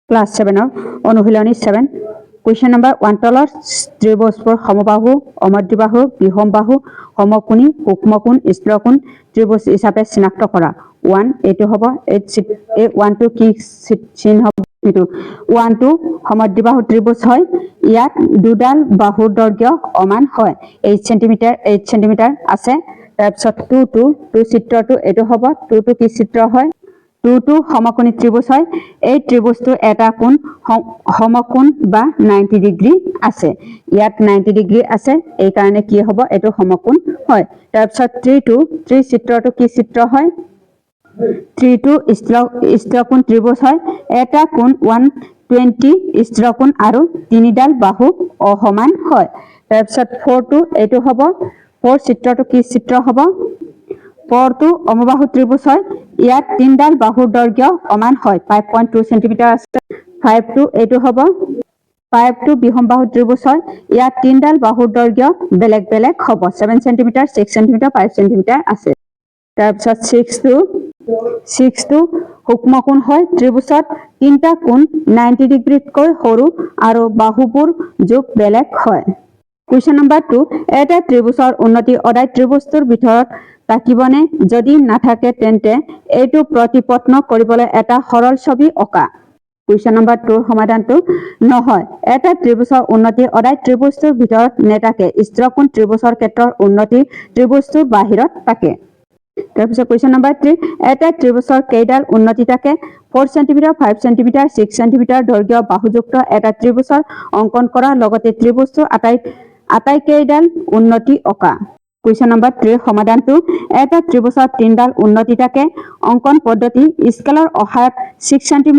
Class 7 অনুশীলনী 7 question number 1 তলৰ ত্ৰিভুজবোৰ সমবাহু অমধ্যবাহু বিষমবাহু সমকোণী সূক্ষ্মকোণ স্থূলকোণ ত্ৰিভুজ হিচাপে চিনাক্ত কৰা 1 এটো হ'ব এই 1 টো কি চিন হ'ব এটো 1 টো সমদ্বিবাহু ত্ৰিভুজ হয় ইয়াত দুডাল বাহুৰ দৈৰ্ঘ্য সমান হয় 8 cm আছে তাৰপিছত 2 চিত্ৰটো এটো হ'ব 2 টো কি চিত্ৰ হয় 2 টো সমকোণী ত্ৰিভুজ হয় এই ত্ৰিভুজটো এটা কোণ সমকোণ বা 90 ডিগ্ৰী আছে ইয়াত 90 ডিগ্ৰী আছে এই কাৰণে কি হ'ব এটো সমকোণ হয় তাৰপিছত 3 চিত্ৰটো কি চিত্ৰ হয় 3 টো স্থূলকোণ ত্ৰিভুজ হয় এটা কোণ 120 স্থূলকোণ আৰু তিনিডাল বাহু অসমান হয় তাৰপিছত 4 টো এটো হ'ব 4 চিত্ৰটো কি চিত্ৰ হ'ব 4 টো সমবাহু ত্ৰিভুজ হয় ইয়াত তিনডাল বাহুৰ দৈৰ্ঘ্য সমান হয় 5.2 cm আছে 5 টো এটো হ'ব 5 টো বিষমবাহু ত্ৰিভুজ হয় ইয়াত তিনডাল বাহুৰ দৈৰ্ঘ্য বেলেগ বেলেগ হ'ব 7 cm 6 cm 5 cm আছে তাৰপিছত 6 টো সূক্ষ্মকোণ হয় ত্ৰিভুজত তিনটা কোণ 90 ডিগ্ৰীতকৈ সৰু আৰু বাহুবোৰ যোগ বেলেগ হয় কুৱেশ্যন নম্বৰ 2 এটা ত্ৰিভুজৰ উন্নতি অদায় ত্ৰিভুজটোৰ ভিতৰত থাকিবনে যদি নাথাকে তেন্তে এইটো প্ৰতিপন্ন কৰিবলৈ এটা সৰল ছবি অঁকা কুৱেশ্যন নম্বৰ 2 সমাধানটো নহয় এটা ত্ৰিভুজৰ উন্নতি অদায় ত্ৰিভুজটোৰ ভিতৰত নেথাকে স্থূলকোণ ত্ৰিভুজৰ ক্ষেত্ৰত উন্নতি ত্ৰিভুজটোৰ বাহিৰত থাকে তাৰপিছত কুৱেশ্যন নম্বৰ 3 এটা ত্ৰিভুজৰ কেইডাল উন্নতি থাকে 4 cm 5 cm 6 cm দৈৰ্ঘ্য বাহুযুক্ত এটা ত্ৰিভুজৰ অংকন কৰা লগতে ত্ৰিভুজটোৰ আটাইকেইডাল উন্নতি অঁকা কুৱেশ্যন নম্বৰ 3 সমাধানটো এটা ত্ৰিভুজৰ তিনডাল উন্নতি থাকে অংকন পদ্ধতি স্কেলৰ সহায়ত 6 cm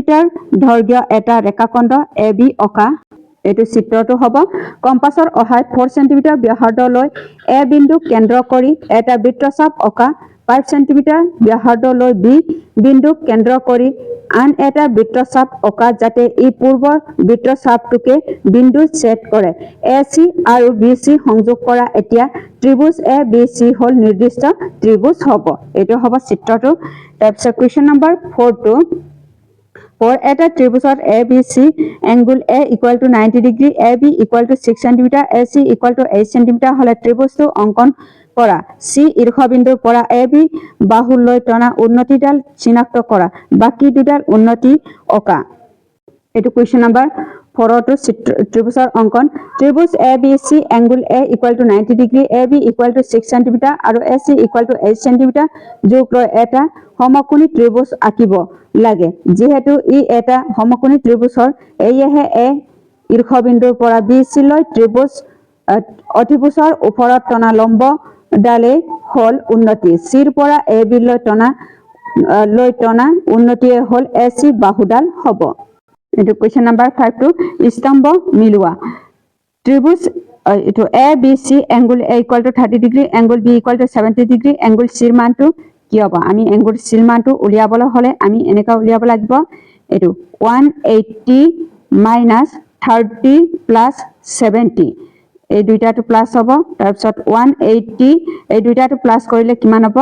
দৈৰ্ঘ্য এটা ৰেখাখণ্ড AB অঁকা এটো চিত্ৰটো হ'ব কম্পাছৰ সহায়ত 4 cm ব্যাসাৰ্ধলৈ A বিন্দুক কেন্দ্ৰ কৰি এটা বৃত্তচাপ অঁকা 5 cm ব্যাসাৰ্ধলৈ B বিন্দুক কেন্দ্ৰ কৰি আন এটা বৃত্তচাপ অঁকা যাতে ই পূৰ্বৰ বৃত্তচাপটোকে বিন্দু ছেদ কৰে AC আৰু BC সংযোগ কৰা এতিয়া ত্ৰিভুজ ABC হল নিৰ্দিষ্ট ত্ৰিভুজ হ'ব এটো হ'ব চিত্ৰটো তাৰপিছত কুৱেশ্যন নম্বৰ 4 টো For এটা ত্ৰিভুজত ABC angle A equal to 90 degree AB equal to 6 cm AC equal to 8 cm হলে ত্ৰিভুজটো অংকন কৰা C ঈৰ্ষবিন্দুৰ পৰা AB বাহুলৈ টনা উন্নতিডাল চিনাক্ত কৰা বাকি দুডাল উন্নতি অঁকা এটো কুৱেশ্যন নম্বৰ 4 টো ত্ৰিভুজৰ অংকন ত্ৰিভুজ ABC angle A equal to 90 degree AB equal to 6 cm আৰু AC equal to 8 cm যোগ লৈ এটা সমকোণী ত্ৰিভুজ আঁকিব লাগে যেহেতু ই এটা সমকোণী ত্ৰিভুজৰ এইহে A ঈৰ্ষবিন্দুৰ পৰা BC লৈ ত্ৰিভুজ অতিভুজৰ ওপৰত টনা লম্ব ডালে হল উন্নতি Cৰ পৰা AB লৈ টনা উন্নতিয়ে হল AC বাহুডাল হ'ব এটো কুৱেশ্যন নম্বৰ 5 টো স্তম্ভ মিলোৱা ত্ৰিভুজ এটো ABC angle A equal to 30 degree angle B equal to 70 degree angle C ৰ মানটো কি হ'ব আমি angle C ৰ মানটো উলিয়াবলৈ হলে আমি এনেকা উলিয়াব লাগিব এটো 180 30 70 এই দুইটাটো প্লাস হ'ব তাৰ পিছত 180 এই দুইটাটো প্লাস কৰিলে কিমান হ'ব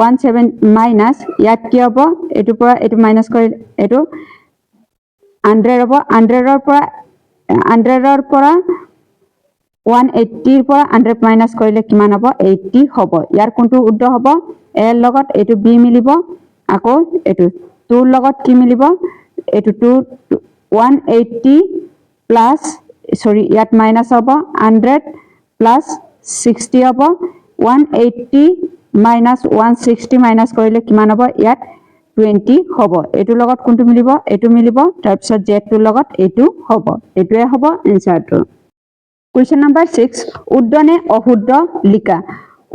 17 মাইনাস ইয়াত কি হ'ব এটো পৰা এটো মাইনাস কৰিলে এটো 100 হ'ব 100 ৰ পৰা 180 ৰ পৰা 100 মাইনাস কৰিলে কিমান হ'ব 80 হ'ব ইয়াৰ কোনটো উদ্ধ হ'ব A ৰ লগত এটো B মিলিব আকৌ এটো 2 ৰ লগত কি মিলিব এটো 180 প্লাস সৰি ইয়াত মাইনাস হ'ব 100 প্লাস 60 হ'ব 180 মাইনাস 160 মাইনাস কৰিলে কিমান হ'ব ইয়াত 20 হ'ব এটো লগত কোনটো মিলিব এটো মিলিব তাৰ পিছত Z টোৰ লগত এটো হ'ব এটোৱে হ'ব এনসাৰটো কুৱেশ্যন নম্বৰ 6 উদ্ধ নে অশুদ্ধ লিখা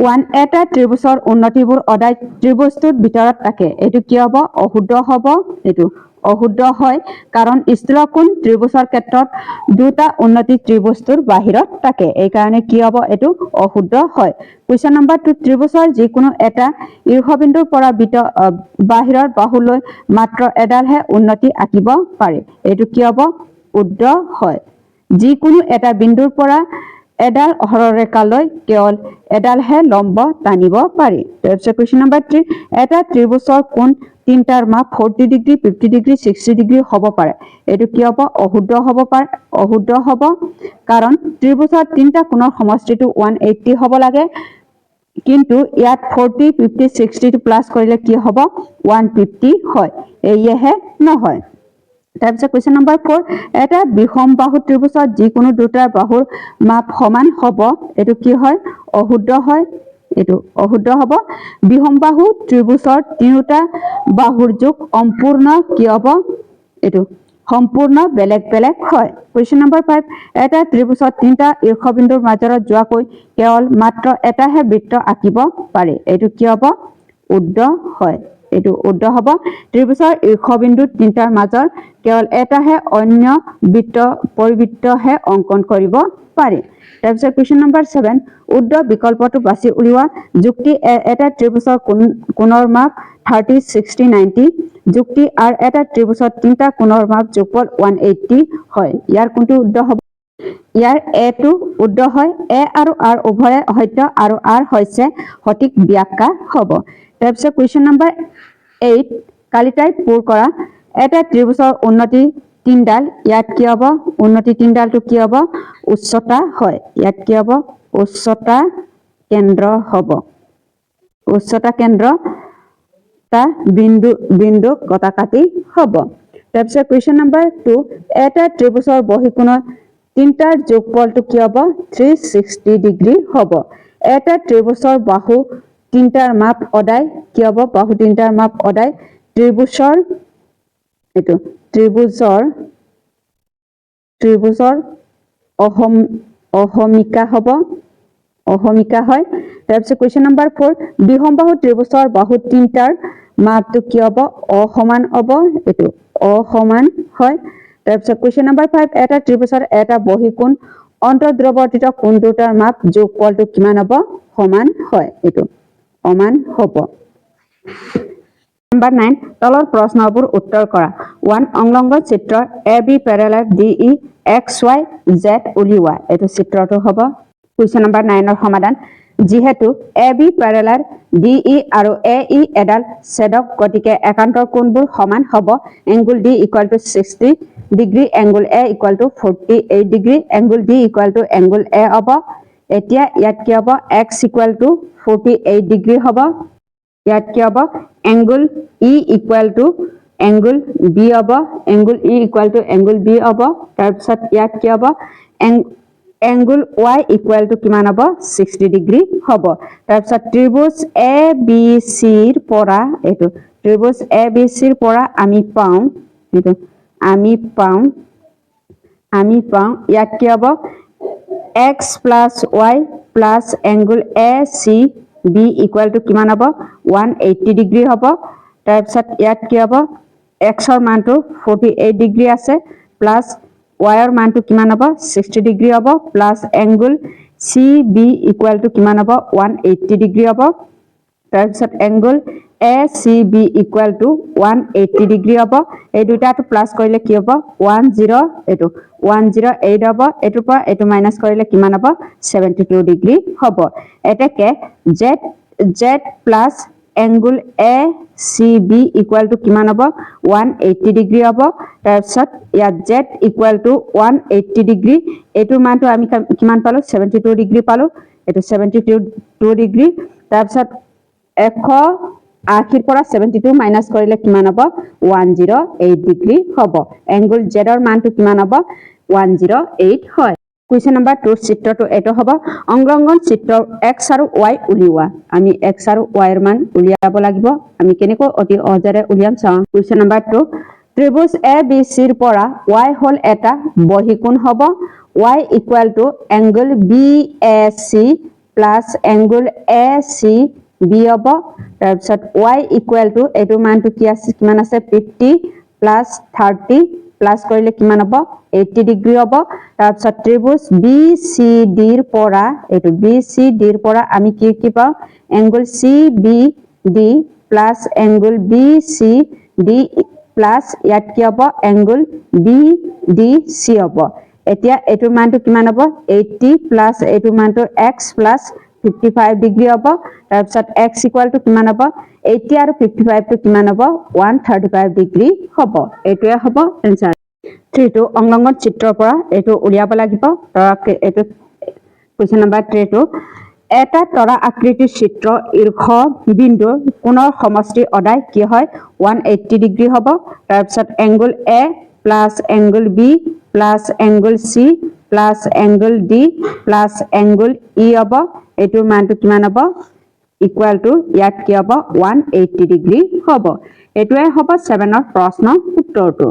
1 এটা ত্ৰিভুজৰ উন্নতিবোৰ অদায় ত্ৰিভুজটোৰ ভিতৰত থাকে এটো কি হ'ব অশুদ্ধ হ'ব এটো অশুদ্ধ হয় কাৰণ স্থূলকোণ ত্ৰিভুজৰ ক্ষেত্ৰত দুটা উন্নতি ত্ৰিভুজটোৰ বাহিৰত থাকে এই কাৰণে কি হ'ব এটো অশুদ্ধ হয় কুৱেশ্যন নম্বৰ 2 ত্ৰিভুজৰ যিকোনো এটা ঈৰ্ষবিন্দুৰ পৰা বাহিৰৰ বাহুলৈ মাত্ৰ এডালহে উন্নতি আঁকিব পাৰে এটো কি হ'ব শুদ্ধ হয় যিকোনো এটা বিন্দুৰ পৰা এডাল সৰলৰেখালৈ কেৱল এডালহে লম্ব টানিব পাৰি। তাৰপিছত কুৱেশ্যন নম্বৰ 3 এটা ত্ৰিভুজৰ কোণ তিনিটাৰ মাপ 40 ডিগ্ৰী 50 ডিগ্ৰী 60 ডিগ্ৰী হ'ব পাৰে। এইটো কি হ'ব? অশুদ্ধ হ'ব পাৰে, অশুদ্ধ হ'ব কাৰণ ত্ৰিভুজৰ তিনিটা কোণৰ সমষ্টিটো 180 হ'ব লাগে, কিন্তু ইয়াত 40 50 60 টো প্লাস কৰিলে কি হ'ব? 150 হয়, এয়েহে নহয়। তাৰপিছত কুৱেশ্যন নম্বৰ 4 এটা বিষমবাহু ত্ৰিভুজত যিকোনো দুটা বাহুৰ মাপ সমান হ'ব, এইটো কি হয়? অশুদ্ধ হয়, এইটো অশুদ্ধ হ'ব। বিষমবাহু ত্ৰিভুজৰ তিনিটা বাহুৰ যোগ সম্পূৰ্ণ কি হ'ব? এইটো সম্পূৰ্ণ বেলেগ বেলেগ হয়। কুৱেশ্যন নম্বৰ 5 এটা ত্ৰিভুজত তিনিটা শীৰ্ষবিন্দুৰ মাজেৰে যোৱাকৈ কেৱল মাত্ৰ এটাহে বৃত্ত আঁকিব পাৰি, এইটো কি হ'ব? উদ্ধ হয়, এইটো উদ্ধ হ'ব। ত্ৰিভুজৰ শীৰ্ষবিন্দু তিনিটাৰ মাজৰ কেৱল এটাহে অন্য পৰিবৃত্তহে অংকন কৰিব পাৰি। তাৰপিছত কুৱেশ্যন নম্বৰ 7 উদ্ধ বিকল্পটো বাছি উলিওৱা। যুক্তি এটা ত্ৰিভুজৰ কোণৰ মাপ 30 60 90। যুক্তি আৰু এটা ত্ৰিভুজৰ তিনিটা কোণৰ মাপ যোগফল 180 হয়। ইয়াৰ কোনটো উদ্ধ হ'ব? ইয়াৰ এটো উদ্ধ হয়। এ আৰু আৰ উভয়ে সত্য আৰু আৰ হৈছে সঠিক ব্যাখ্যা হ'ব। তাৰপিছত কুৱেশ্যন নম্বৰ 8 কালিতাই পূৰ কৰা। এটা ত্ৰিভুজৰ উন্নতি তিনডাল, ইয়াত কি হ'ব? উন্নতি তিনডালটো কি হ'ব? উচ্চতা হয়। ইয়াত কি হ'ব? উচ্চতা কেন্দ্ৰ হ'ব। উচ্চতা কেন্দ্ৰ তা বিন্দু গতাকাটি হ'ব। তাৰপিছত কুৱেশ্যন নম্বৰ 2 এটা ত্ৰিভুজৰ বহিকোণৰ তিনিটাৰ যোগফলটো কি হ'ব? 360 ডিগ্ৰী হ'ব। এটা ত্ৰিভুজৰ বাহু তিনিটাৰ মাপ সদায় কি হ'ব? বাহু তিনিটাৰ মাপ সদায় ত্ৰিভুজৰ অহমিকা হ'ব, অহমিকা হয়। তাৰপিছত কুৱেশ্যন নম্বৰ 4 বিষমবাহু ত্ৰিভুজৰ বাহু তিনিটাৰ মাপটো কি হ'ব? অসমান হ'ব, এইটো অসমান হয়। তাৰপিছত কুৱেশ্যন নম্বৰ 5 এটা ত্ৰিভুজৰ এটা বহিকোণ অন্তৰ্দ্ৰৱৰ্তিত কোণ দুটাৰ মাপ যোগফলটো কিমান হ'ব? সমান হয়, এইটো সমান হ'ব। নম্বৰ 9 তলৰ প্ৰশ্নবোৰ উত্তৰ কৰা। 1 সংলগ্ন চিত্ৰ AB পেৰেলাল DE XY Z উলিওৱা, এইটো চিত্ৰটো হ'ব। কুৱেশ্যন নম্বৰ 9ৰ সমাধান। যিহেতু AB পেৰেলাল DE আৰু AE এডাল ছেদক, গতিকে একান্তৰ কোণবোৰ সমান হ'ব। Angle D = 60 degree, angle A = 48 degree, angle D = angle A হ'ব। এতিয়া ইয়াত কি হ'ব? X = 48 ডিগ্ৰী হ'ব। ইয়াত কি হ'ব? এংগুল E = এংগুল B হ'ব। এংগুল E = এংগুল B হ'ব। তাৰপিছত ইয়াত কি হ'ব? এংগুল Y = কিমান হ'ব? 60 ডিগ্ৰী হ'ব। তাৰপিছত ত্ৰিভুজ ABC ৰ পৰা এইটো ত্ৰিভুজ ABC ৰ পৰা আমি পাওঁ ইয়াত কি হ'ব? X + Y plus angle ACB = কিমান হ'ব? 180 ডিগ্ৰী হ'ব। তাৰপিছত ইয়াত কি হ'ব? X ৰ মানটো 48 ডিগ্ৰী আছে, প্লাছ Y ৰ মানটো কিমান হ'ব? 60 ডিগ্ৰী হ'ব, প্লাছ এংগুল CB = কিমান হ'ব? 180 ডিগ্ৰী হ'ব। তাৰপিছত এংগুল ACB = 180 ডিগ্ৰী হ'ব। এই দুটাটো প্লাছ কৰিলে কি হ'ব? 108 হ'ব। এইটোৰ পৰা এইটো মাইনাছ কৰিলে কিমান হ'ব? 72 ডিগ্ৰী হ'ব। এতেকে Z প্লাছ এংগুল ACB = কিমান হ'ব? 180 ডিগ্ৰী হ'ব। তাৰপিছত ইয়াত Z = 180 ডিগ্ৰী, এইটোৰ মানটো আমি কিমান পালো? 72 ডিগ্ৰী পালো, এইটো 72 ডিগ্ৰী। তাৰপিছত 180 পৰা 72 মাইনাছ কৰিলে কিমান হ'ব? 108 ডিগ্ৰী হ'ব। এংগুল Z ৰ মানটো কিমান হ'ব? 108 হয়। কুৱেশ্যন নম্বৰ 2 চিত্ৰটো এইটো হ'ব। সংলগ্ন চিত্ৰ X আৰু Y উলিওৱা। আমি X আৰু Y ৰ মান উলিয়াব লাগিব। আমি কেনেকৈ অতি সহজেৰে উলিয়াম চাওঁ। কুৱেশ্যন নম্বৰ 2 ত্ৰিভুজ ABC ৰ পৰা Y হ'ল এটা বহিকোণ হ'ব। Y = angle BAC plus angle ACB হ'ব। তাৰপিছত Y = এইটো মানটো কিমান আছে? 50 প্লাছ 30 প্লাছ কৰিলে কিমান হ'ব? 80 ডিগ্ৰী হ'ব। তাৰপিছত ত্ৰিভুজ BCD ৰ পৰা আমি কি পাওঁ? Angle CBD plus angle BCD plus ইয়াত কি হ'ব? এংগুল BDC হ'ব। এতিয়া এইটোৰ মানটো কিমান হ'ব 80 প্লাস এইটোৰ মানটো x প্লাস 55 ডিগ্ৰী হ'ব তাৰপিছত x ইকুয়াল টু কিমান হ'ব 80 আৰু 55 টো কিমান হ'ব 135 ডিগ্ৰী হ'ব এইটোৱে হ'ব এনসাৰ 3 টো অংলংগন চিত্ৰৰ পৰা এইটো উলিয়াব লাগিব ধৰক এইটো কোৱেশ্চন নম্বৰ 3 টো এটা তৰা আকৃতিৰ চিত্ৰ ঈৰ্ষ বিন্দুৰ কোণৰ সমষ্টি অদাই কি হয় 180 ডিগ্ৰী হ'ব তাৰপিছত angle A plus angle B plus angle C plus angle D plus angle E হ'ব এইটোৰ মানটো কিমান হ'ব ইকুয়াল টু ইয়াত কি হ'ব 180 ডিগ্ৰী হ'ব এইটোৱে হ'ব 7 ৰ প্ৰশ্নৰ উত্তৰটো